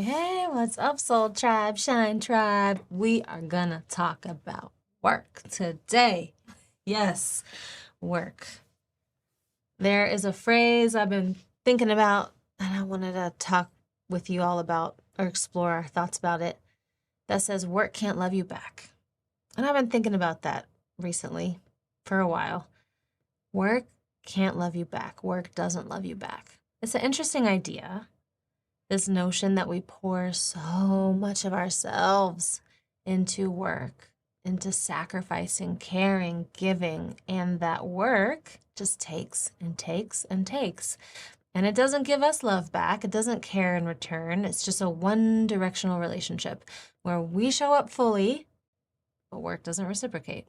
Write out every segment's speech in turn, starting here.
Hey, what's up, Soul Tribe, Shine Tribe? We are gonna talk about work today. Yes, work. There is a phrase I've been thinking about, and I wanted to talk with you all about or explore our thoughts about it that says work can't love you back. And I've been thinking about that recently for a while. Work can't love you back. Work doesn't love you back. It's an interesting idea. This notion that we pour so much of ourselves into work, into sacrificing, caring, giving, and that work just takes and takes and takes. And it doesn't give us love back. It doesn't care in return. It's just a one-directional relationship where we show up fully, but work doesn't reciprocate.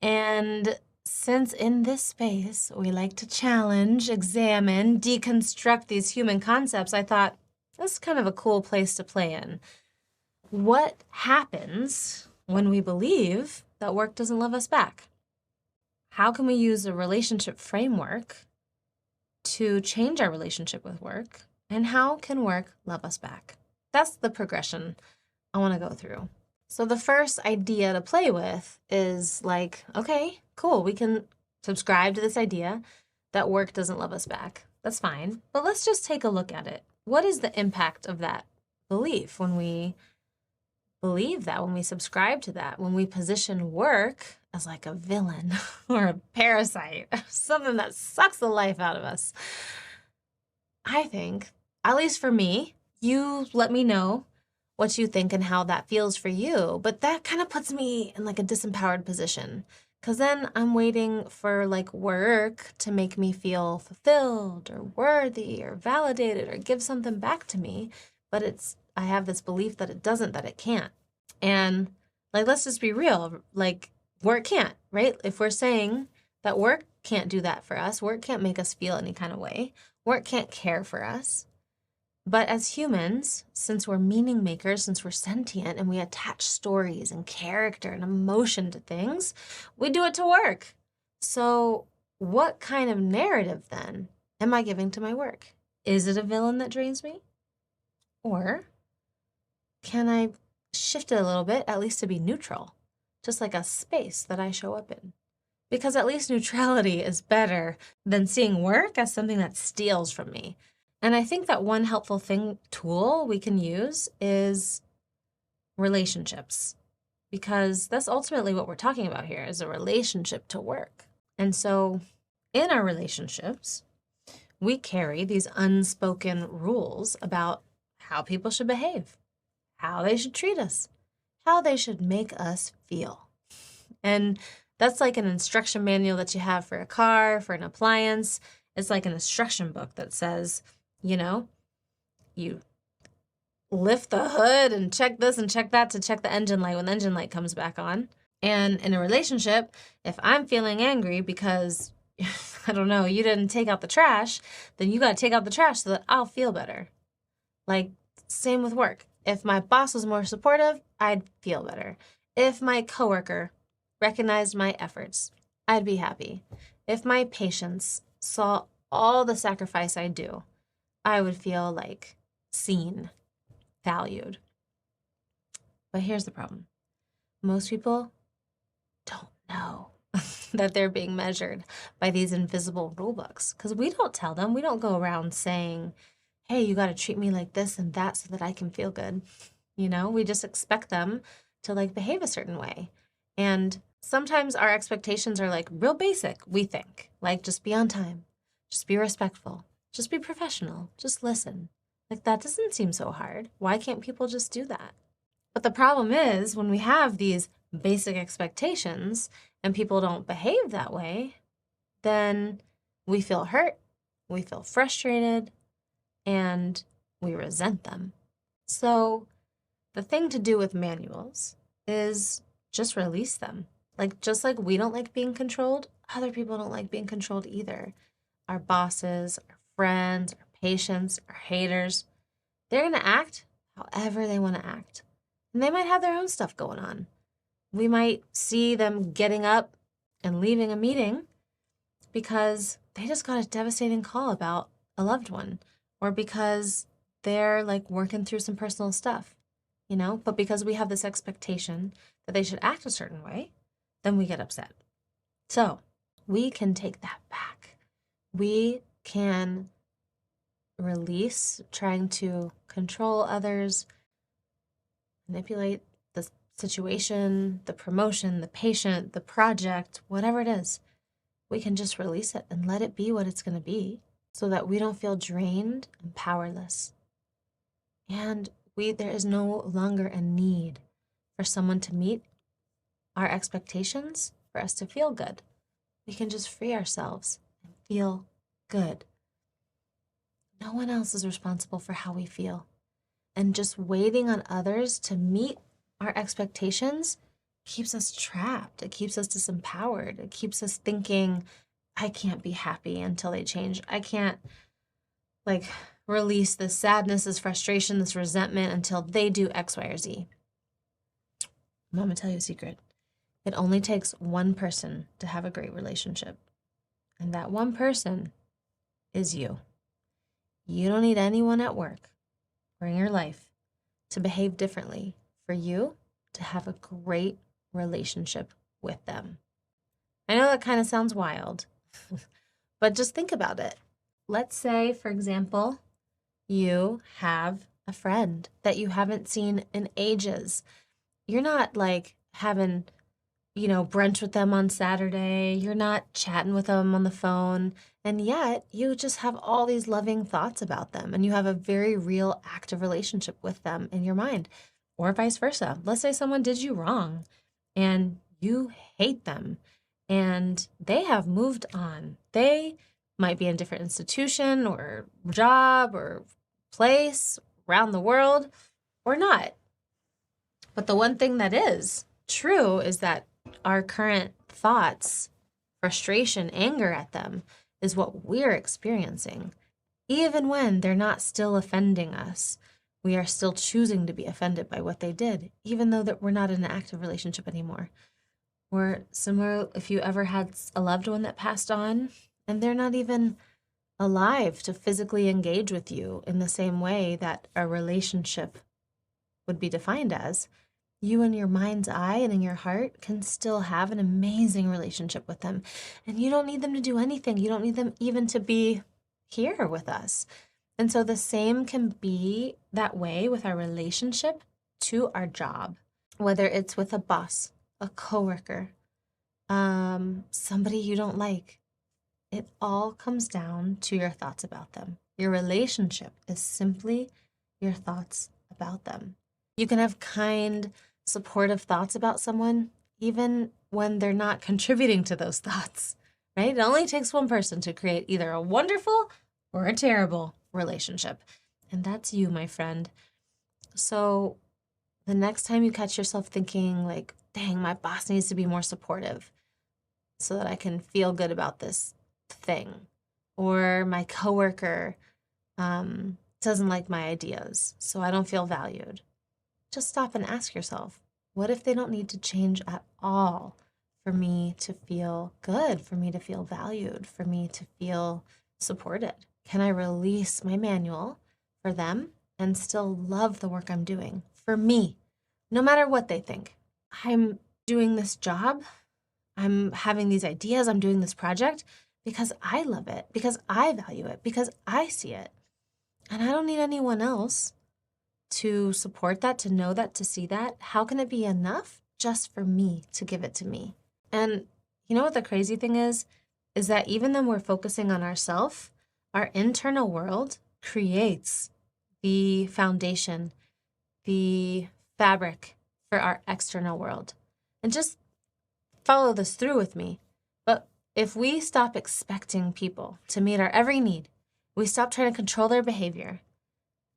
And since in this space we like to challenge, examine, deconstruct these human concepts, I thought, this is kind of a cool place to play in. What happens when we believe that work doesn't love us back? How can we use a relationship framework to change our relationship with work? And how can work love us back? That's the progression I want to go through. So the first idea to play with is like, okay, cool, we can subscribe to this idea that work doesn't love us back. That's fine. But let's just take a look at it. What is the impact of that belief when we believe that, when we subscribe to that, when we position work as like a villain or a parasite, something that sucks the life out of us? I think, at least for me, you let me know what you think and how that feels for you, but that kind of puts me in like a disempowered position. Because then I'm waiting for like work to make me feel fulfilled or worthy or validated or give something back to me. But I have this belief that it doesn't, that it can't. And like, let's just be real, like work can't, right? If we're saying that work can't do that for us, work can't make us feel any kind of way, work can't care for us. But as humans, since we're meaning makers, since we're sentient and we attach stories and character and emotion to things, we do it to work. So what kind of narrative then am I giving to my work? Is it a villain that drains me? Or can I shift it a little bit, at least to be neutral, just like a space that I show up in? Because at least neutrality is better than seeing work as something that steals from me. And I think that one helpful tool we can use is relationships, because that's ultimately what we're talking about here, is a relationship to work. And so in our relationships, we carry these unspoken rules about how people should behave, how they should treat us, how they should make us feel. And that's like an instruction manual that you have for a car, for an appliance. It's like an instruction book that says, you lift the hood and check this and check that to check the engine light when the engine light comes back on. And in a relationship, if I'm feeling angry because, I don't know, you didn't take out the trash, then you got to take out the trash so that I'll feel better. Like, same with work. If my boss was more supportive, I'd feel better. If my coworker recognized my efforts, I'd be happy. If my patients saw all the sacrifice I do, I would feel like seen, valued. But here's the problem. Most people don't know that they're being measured by these invisible rule books, because we don't tell them. We don't go around saying, hey, you got to treat me like this and that so that I can feel good. We just expect them to like behave a certain way. And sometimes our expectations are like real basic, we think, like just be on time, just be respectful, just be professional, just listen. Like that doesn't seem so hard. Why can't people just do that? But the problem is when we have these basic expectations and people don't behave that way, then we feel hurt, we feel frustrated, and we resent them. So the thing to do with manuals is just release them. Like, just like we don't like being controlled, other people don't like being controlled either. Our bosses, our friends, our patients, our haters, they're going to act however they want to act. And they might have their own stuff going on. We might see them getting up and leaving a meeting because they just got a devastating call about a loved one, or because they're like working through some personal stuff, you know? But because we have this expectation that they should act a certain way, then we get upset. So we can take that back. We can release trying to control others, manipulate the situation, the promotion, the patient, the project, whatever it is. We can just release it and let it be what it's going to be so that we don't feel drained and powerless. And there is no longer a need for someone to meet our expectations for us to feel good. We can just free ourselves and feel good. No one else is responsible for how we feel. And just waiting on others to meet our expectations keeps us trapped. It keeps us disempowered. It keeps us thinking, I can't be happy until they change. I can't release this sadness, this frustration, this resentment until they do X, Y, or Z. I'm going to tell you a secret. It only takes one person to have a great relationship. And that one person is you. You don't need anyone at work or in your life to behave differently for you to have a great relationship with them. I know that kind of sounds wild, but just think about it. Let's say, for example, you have a friend that you haven't seen in ages. You're not like having, brunch with them on Saturday. You're not chatting with them on the phone. And yet you just have all these loving thoughts about them and you have a very real active relationship with them in your mind, or vice versa. Let's say someone did you wrong and you hate them and they have moved on. They might be in a different institution or job or place around the world or not. But the one thing that is true is that our current thoughts, frustration, anger at them is what we're experiencing. Even when they're not still offending us, we are still choosing to be offended by what they did, even though that we're not in an active relationship anymore. Or similar, if you ever had a loved one that passed on and they're not even alive to physically engage with you in the same way that a relationship would be defined as, you in your mind's eye and in your heart can still have an amazing relationship with them. And you don't need them to do anything. You don't need them even to be here with us. And so the same can be that way with our relationship to our job, whether it's with a boss, a coworker, somebody you don't like. It all comes down to your thoughts about them. Your relationship is simply your thoughts about them. You can have kind, supportive thoughts about someone, even when they're not contributing to those thoughts, right? It only takes one person to create either a wonderful or a terrible relationship. And that's you, my friend. So the next time you catch yourself thinking like, dang, my boss needs to be more supportive so that I can feel good about this thing, or my coworker doesn't like my ideas, so I don't feel valued. Just stop and ask yourself, what if they don't need to change at all for me to feel good, for me to feel valued, for me to feel supported? Can I release my manual for them and still love the work I'm doing for me, no matter what they think? I'm doing this job, I'm having these ideas, I'm doing this project because I love it, because I value it, because I see it. And I don't need anyone else to support that, to know that, to see that. How can it be enough just for me to give it to me? And you know what the crazy thing is that even though we're focusing on ourselves, our internal world creates the foundation, the fabric for our external world. And just follow this through with me. But if we stop expecting people to meet our every need, we stop trying to control their behavior,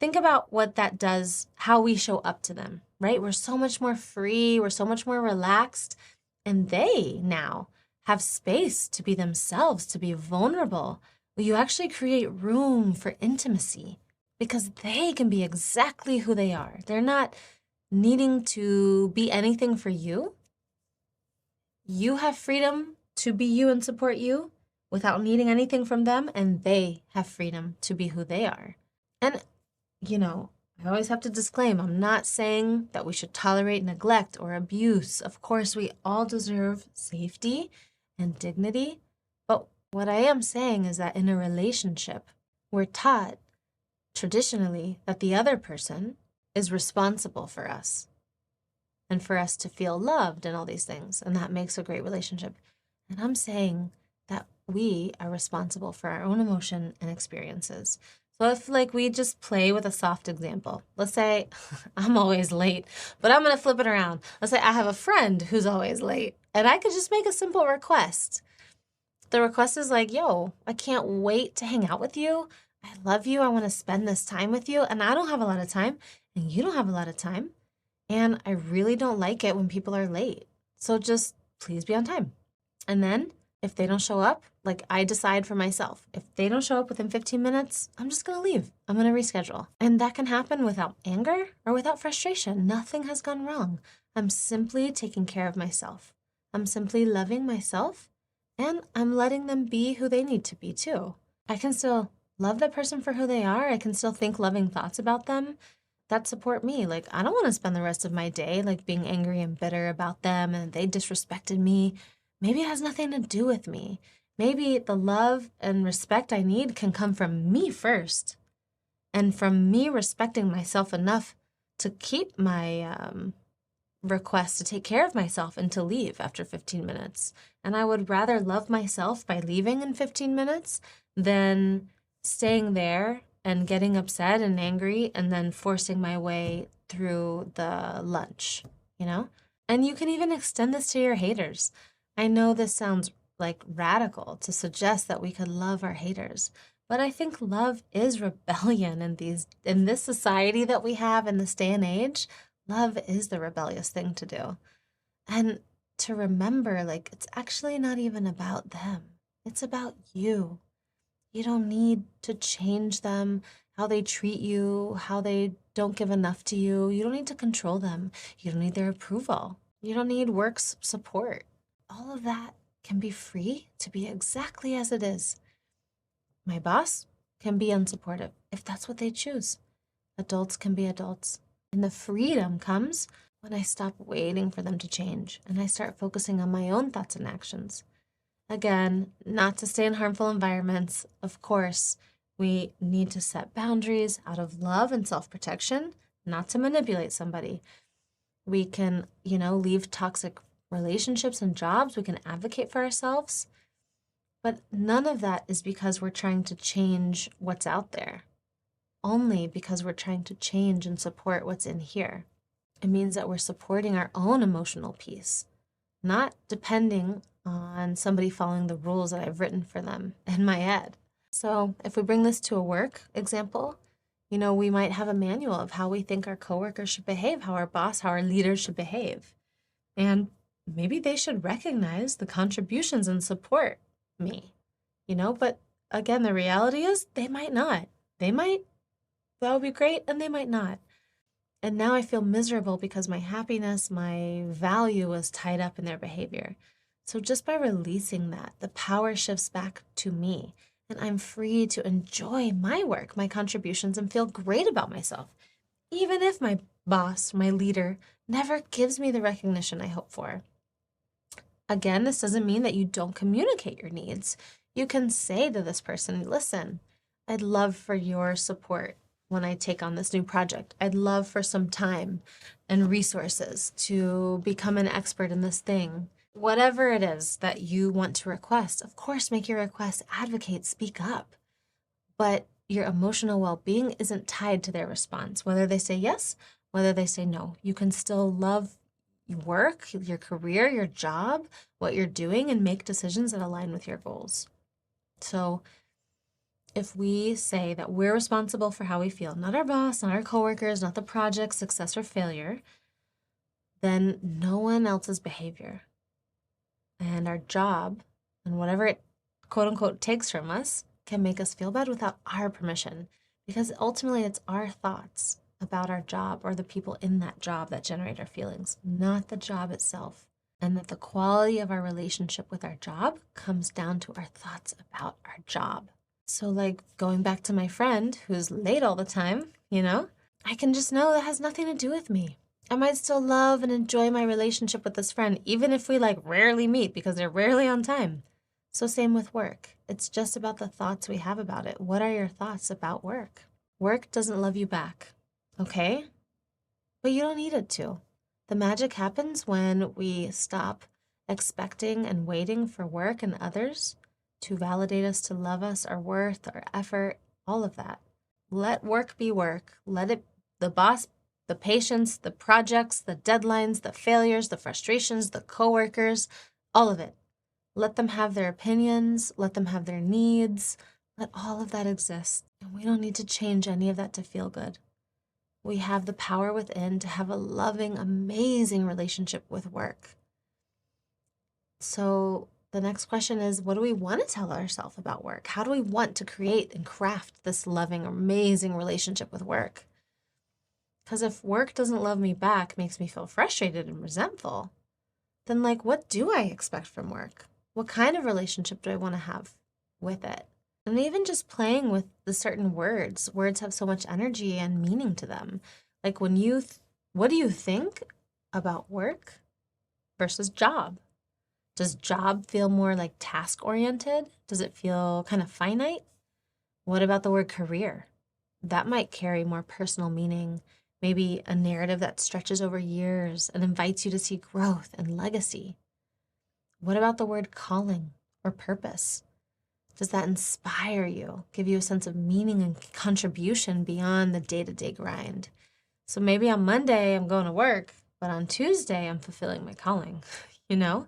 think about what that does, how we show up to them, right? We're so much more free, we're so much more relaxed, and they now have space to be themselves, to be vulnerable. You actually create room for intimacy because they can be exactly who they are. They're not needing to be anything for you. You have freedom to be you and support you without needing anything from them, and they have freedom to be who they are. And I always have to disclaim, I'm not saying that we should tolerate neglect or abuse. Of course, we all deserve safety and dignity. But what I am saying is that in a relationship, we're taught traditionally that the other person is responsible for us and for us to feel loved and all these things. And that makes a great relationship. And I'm saying that we are responsible for our own emotion and experiences. So if we just play with a soft example, let's say I'm always late, but I'm going to flip it around. Let's say I have a friend who's always late and I could just make a simple request. The request is yo, I can't wait to hang out with you. I love you. I want to spend this time with you. And I don't have a lot of time and you don't have a lot of time. And I really don't like it when people are late. So just please be on time. And then if they don't show up, I decide for myself, if they don't show up within 15 minutes, I'm just going to leave. I'm going to reschedule. And that can happen without anger or without frustration. Nothing has gone wrong. I'm simply taking care of myself. I'm simply loving myself and I'm letting them be who they need to be too. I can still love that person for who they are. I can still think loving thoughts about them that support me. I don't want to spend the rest of my day being angry and bitter about them and they disrespected me. Maybe it has nothing to do with me. Maybe the love and respect I need can come from me first and from me respecting myself enough to keep my request to take care of myself and to leave after 15 minutes. And I would rather love myself by leaving in 15 minutes than staying there and getting upset and angry and then forcing my way through the lunch, And you can even extend this to your haters. I know this sounds radical to suggest that we could love our haters, but I think love is rebellion in this society that we have in this day and age. Love is the rebellious thing to do. And to remember, it's actually not even about them. It's about you. You don't need to change them, how they treat you, how they don't give enough to you. You don't need to control them. You don't need their approval. You don't need work support. All of that can be free to be exactly as it is. My boss can be unsupportive if that's what they choose. Adults can be adults. And the freedom comes when I stop waiting for them to change and I start focusing on my own thoughts and actions. Again, not to stay in harmful environments. Of course, we need to set boundaries out of love and self-protection, not to manipulate somebody. We can, leave toxic relationships and jobs. We can advocate for ourselves. But none of that is because we're trying to change what's out there. Only because we're trying to change and support what's in here. It means that we're supporting our own emotional peace, not depending on somebody following the rules that I've written for them in my head. So if we bring this to a work example, we might have a manual of how we think our coworkers should behave, how our boss, how our leaders should behave. And maybe they should recognize the contributions and support me, but again, the reality is they might not. They might, that would be great, and they might not. And now I feel miserable because my happiness, my value is tied up in their behavior. So just by releasing that, the power shifts back to me, and I'm free to enjoy my work, my contributions, and feel great about myself, even if my boss, my leader, never gives me the recognition I hope for. Again, this doesn't mean that you don't communicate your needs. You can say to this person, listen, I'd love for your support when I take on this new project. I'd love for some time and resources to become an expert in this thing. Whatever it is that you want to request, of course, make your request, advocate, speak up. But your emotional well-being isn't tied to their response, whether they say yes, whether they say no. You can still love work, your career, your job, what you're doing, and make decisions that align with your goals. So if we say that we're responsible for how we feel, not our boss, not our coworkers, not the project's success or failure, then no one else's behavior and our job and whatever it quote unquote takes from us can make us feel bad without our permission, because ultimately it's our thoughts about our job or the people in that job that generate our feelings, not the job itself. And that the quality of our relationship with our job comes down to our thoughts about our job. So like going back to my friend who's late all the time, I can just know that has nothing to do with me. I might still love and enjoy my relationship with this friend, even if we like rarely meet because they're rarely on time. So same with work. It's just about the thoughts we have about it. What are your thoughts about work? Work doesn't love you back, okay? But you don't need it to. The magic happens when we stop expecting and waiting for work and others to validate us, to love us, our worth, our effort, all of that. Let work be work. Let it, the boss, the patients, the projects, the deadlines, the failures, the frustrations, the coworkers, all of it. Let them have their opinions. Let them have their needs. Let all of that exist. And we don't need to change any of that to feel good. We have the power within to have a loving, amazing relationship with work. So the next question is, what do we want to tell ourselves about work? How do we want to create and craft this loving, amazing relationship with work? Because if work doesn't love me back, makes me feel frustrated and resentful, then like, what do I expect from work? What kind of relationship do I want to have with it? And even just playing with the certain words have so much energy and meaning to them. Like when what do you think about work versus job? Does job feel more like task oriented? Does it feel kind of finite? What about the word career? That might carry more personal meaning, maybe a narrative that stretches over years and invites you to see growth and legacy. What about the word calling or purpose? Does that inspire you, give you a sense of meaning and contribution beyond the day-to-day grind? So maybe on Monday I'm going to work, but on Tuesday I'm fulfilling my calling, you know?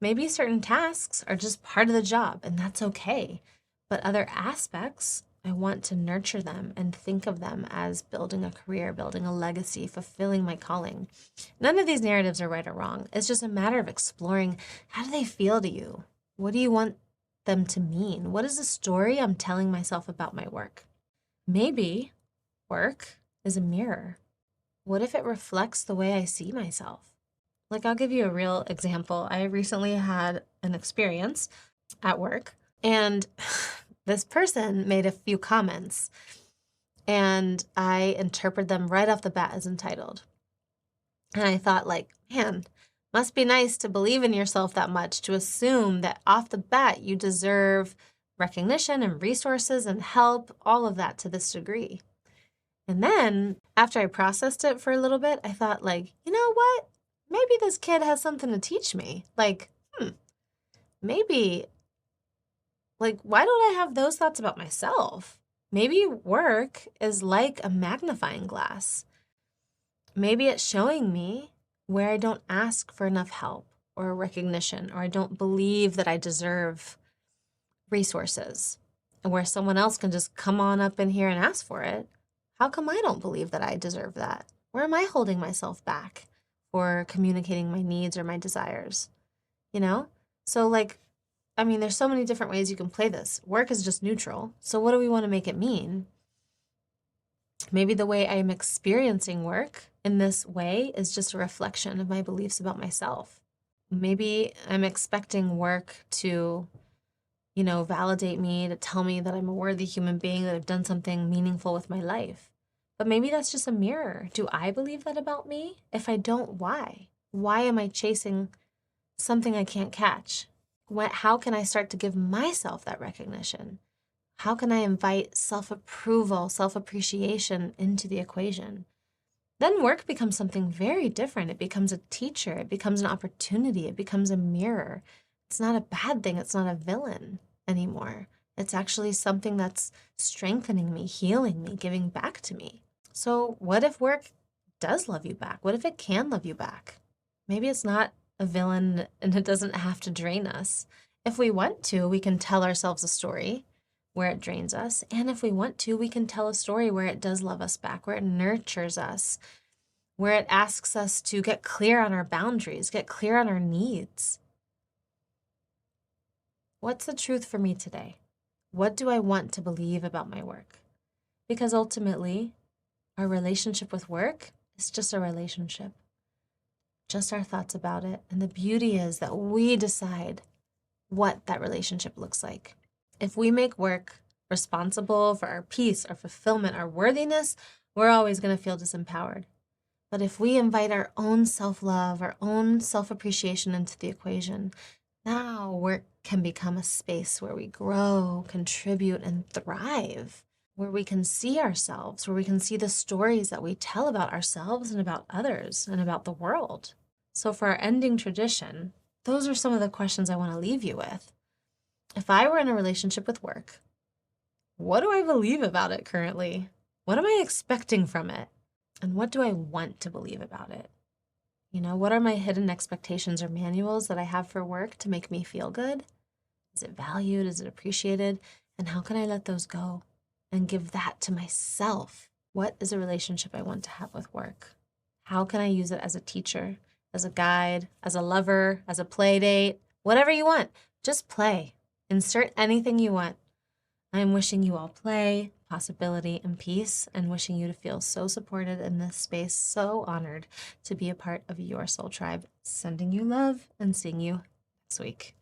Maybe certain tasks are just part of the job, and that's okay. But other aspects, I want to nurture them and think of them as building a career, building a legacy, fulfilling my calling. None of these narratives are right or wrong. It's just a matter of exploring, how do they feel to you? What do you want them to mean? What is the story I'm telling myself about my work? Maybe work is a mirror. What if it reflects the way I see myself? Like, I'll give you a real example. I recently had an experience at work, and this person made a few comments, and I interpreted them right off the bat as entitled. And I thought, like, man, must be nice to believe in yourself that much to assume that off the bat you deserve recognition and resources and help, all of that to this degree. And then after I processed it for a little bit, I thought, like, you know what? Maybe this kid has something to teach me. Like, maybe, like, why don't I have those thoughts about myself? Maybe work is like a magnifying glass. Maybe it's showing me where I don't ask for enough help or recognition, or I don't believe that I deserve resources, and where someone else can just come on up in here and ask for it. How come I don't believe that I deserve that? Where am I holding myself back for communicating my needs or my desires? So like, I mean, there's so many different ways you can play this. Work is just neutral. So what do we want to make it mean? Maybe the way I'm experiencing work in this way is just a reflection of my beliefs about myself. Maybe I'm expecting work to, validate me, to tell me that I'm a worthy human being, that I've done something meaningful with my life. But maybe that's just a mirror. Do I believe that about me? If I don't, why? Why am I chasing something I can't catch? How can I start to give myself that recognition? How can I invite self-approval, self-appreciation into the equation? Then work becomes something very different. It becomes a teacher. It becomes an opportunity. It becomes a mirror. It's not a bad thing. It's not a villain anymore. It's actually something that's strengthening me, healing me, giving back to me. So what if work does love you back? What if it can love you back? Maybe it's not a villain and it doesn't have to drain us. If we want to, we can tell ourselves a story where it drains us. And if we want to, we can tell a story where it does love us back, where it nurtures us, where it asks us to get clear on our boundaries, get clear on our needs. What's the truth for me today? What do I want to believe about my work? Because ultimately, our relationship with work is just a relationship, just our thoughts about it. And the beauty is that we decide what that relationship looks like. If we make work responsible for our peace, our fulfillment, our worthiness, we're always going to feel disempowered. But if we invite our own self-love, our own self-appreciation into the equation, now work can become a space where we grow, contribute, and thrive, where we can see ourselves, where we can see the stories that we tell about ourselves and about others and about the world. So for our ending tradition, those are some of the questions I want to leave you with. If I were in a relationship with work, what do I believe about it currently? What am I expecting from it? And what do I want to believe about it? You know, what are my hidden expectations or manuals that I have for work to make me feel good? Is it valued? Is it appreciated? And how can I let those go and give that to myself? What is a relationship I want to have with work? How can I use it as a teacher, as a guide, as a lover, as a play date? Whatever you want, just play. Insert anything you want. I am wishing you all play, possibility, and peace, and wishing you to feel so supported in this space, so honored to be a part of your soul tribe. Sending you love and seeing you next week.